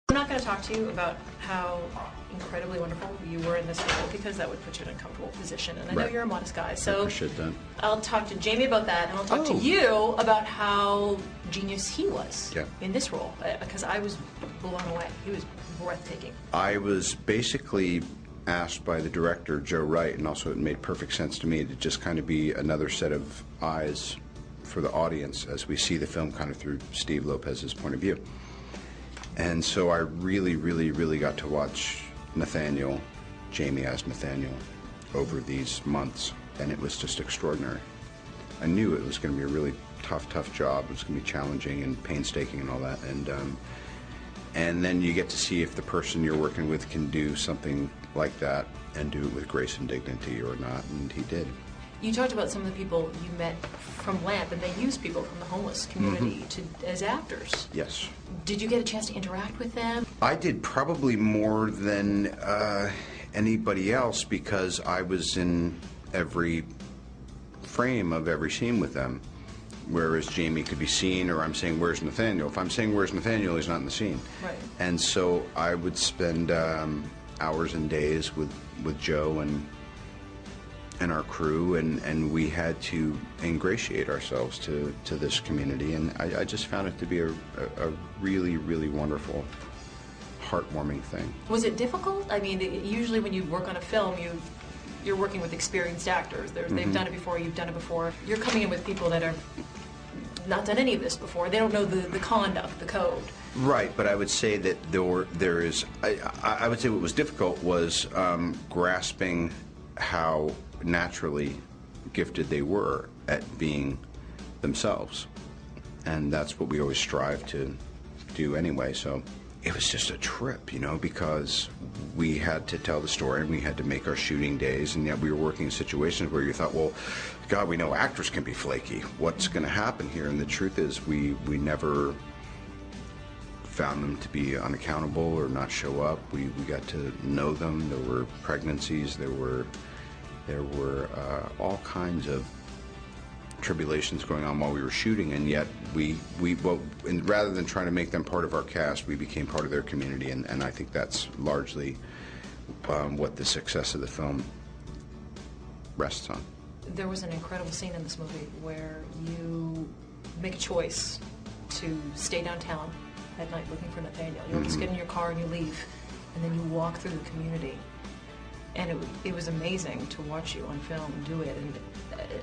I'm not going to talk to you about how incredibly wonderful you were in this role, because that would put you in a comfortable position, and I know you're a modest guy, so I appreciate that. I'll talk to Jamie about that, and I'll talk to you about how genius he was in this role, because I was blown away. He was breathtaking. I was basically asked by the director, Joe Wright, and also it made perfect sense to me to just kind of be another set of eyes for the audience as we see the film kind of through Steve Lopez's point of view. And so I really, really, really got to watch Nathaniel, Jamie as Nathaniel, over these months, and it was just extraordinary. I knew it was going to be a really tough job. It was going to be challenging and painstaking and all that, and then you get to see if the person you're working with can do something like that and do it with grace and dignity or not, and he did. You talked about some of the people you met from LAMP, and they used people from the homeless community as actors. Yes. Did you get a chance to interact with them? I did probably more than anybody else, because I was in every frame of every scene with them, whereas Jamie could be seen, or I'm saying, where's Nathaniel? If I'm saying, where's Nathaniel, he's not in the scene. Right. And so I would spend hours and days with Joe and our crew, and we had to ingratiate ourselves to this community, and I just found it to be a really, really wonderful, heartwarming thing. Was it difficult? I mean, usually when you work on a film, you're working with experienced actors. They've done it before, you've done it before. You're coming in with people that are not done any of this before. They don't know the conduct, the code. Right, but I would say that there is, I would say what was difficult was grasping how naturally gifted they were at being themselves, and that's what we always strive to do anyway. So it was just a trip, you know, because we had to tell the story and we had to make our shooting days, and yet we were working in situations where you thought, well, God, we know actors can be flaky. What's going to happen here? And the truth is we never found them to be unaccountable or not show up. We got to know them. There were pregnancies, there were all kinds of tribulations going on while we were shooting, and yet rather than trying to make them part of our cast, we became part of their community, and I think that's largely what the success of the film rests on. There was an incredible scene in this movie where you make a choice to stay downtown at night looking for Nathaniel. You just get in your car and you leave, and then you walk through the community. And it was amazing to watch you on film do it. And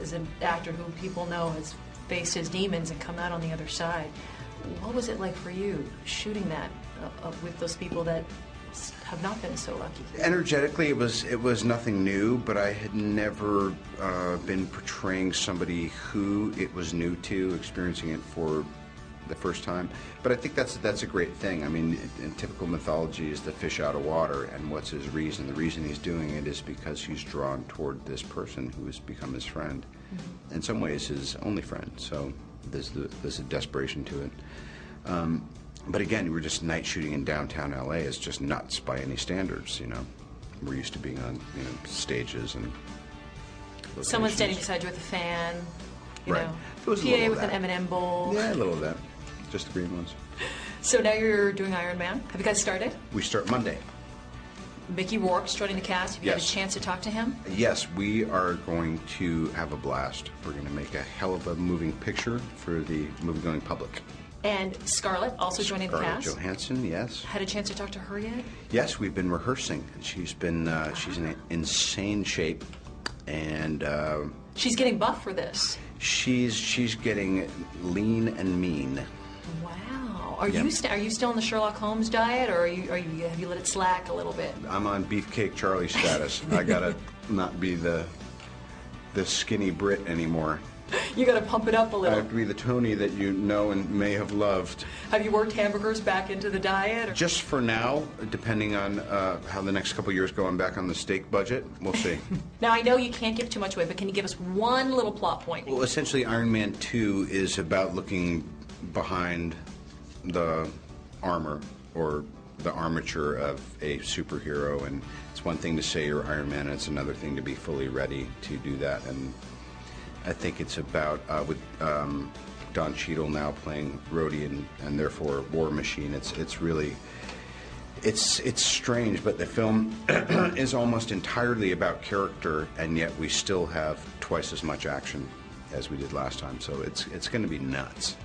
as an actor who people know has faced his demons and come out on the other side, what was it like for you shooting that with those people that have not been so lucky? Energetically, it was nothing new, but I had never been portraying somebody who it was new to, experiencing it for the first time. But I think that's a great thing. I mean, in typical mythology is the fish out of water, and what's his reason? The reason he's doing it is because he's drawn toward this person who has become his friend. In some ways his only friend, so there's a desperation to it. But again, we're just night shooting in downtown LA. It's just nuts by any standards, you know. We're used to being on, you know, stages and locations. Someone standing beside you with a fan, you know. There was PA with an M&M bowl. Yeah, a little of that. Just the green ones. So now you're doing Iron Man. Have you guys started? We start Monday. Mickey Rourke's joining the cast. Have you had a chance to talk to him? Yes, we are going to have a blast. We're going to make a hell of a moving picture for the movie-going public. And Scarlett also joining the cast. Scarlett Johansson, yes. Had a chance to talk to her yet? Yes, we've been rehearsing. She's been she's in insane shape, and she's getting buff for this. She's getting lean and mean. Wow. Are you still on the Sherlock Holmes diet, or have you let it slack a little bit? I'm on Beefcake Charlie status. I gotta not be the skinny Brit anymore. You gotta pump it up a little. I have to be the Tony that you know and may have loved. Have you worked hamburgers back into the diet? Or? Just for now, depending on how the next couple years go. I'm back on the steak budget. We'll see. Now, I know you can't give too much away, but can you give us one little plot point? Well, essentially, Iron Man 2 is about looking behind the armor or the armature of a superhero, and it's one thing to say you're Iron Man, and it's another thing to be fully ready to do that. And I think it's about, with Don Cheadle now playing Rhodey and therefore War Machine, it's really It's strange, but the film is almost entirely about character, and yet we still have twice as much action as we did last time. So it's going to be nuts.